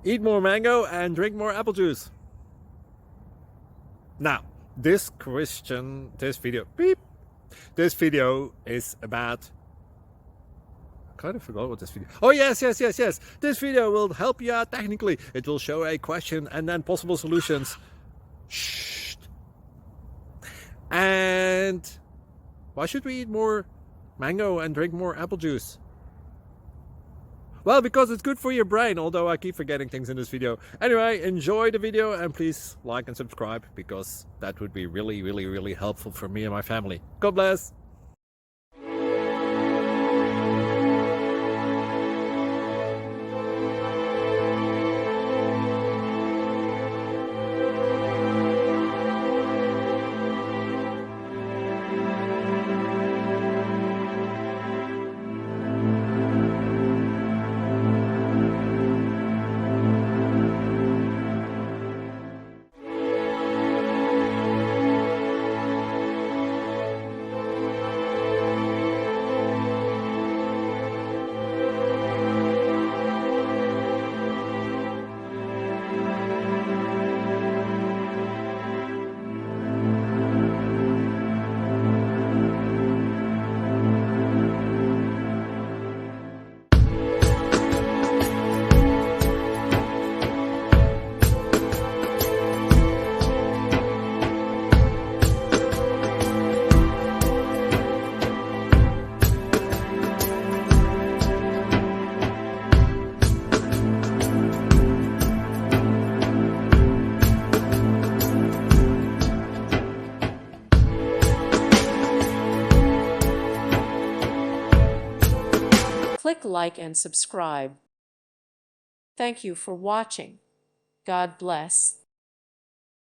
Eat more mango and drink more apple juice. Now, this video is about, I kind of forgot what this video. Oh, yes. This video will help you out technically. It will show a question and then possible solutions. Shh. And why should we eat more mango and drink more apple juice? Well, because it's good for your brain, although I keep forgetting things in this video. Anyway, enjoy the video and please like and subscribe, because that would be really helpful for me and my family. God bless! Click like and subscribe. Thank you for watching. God bless.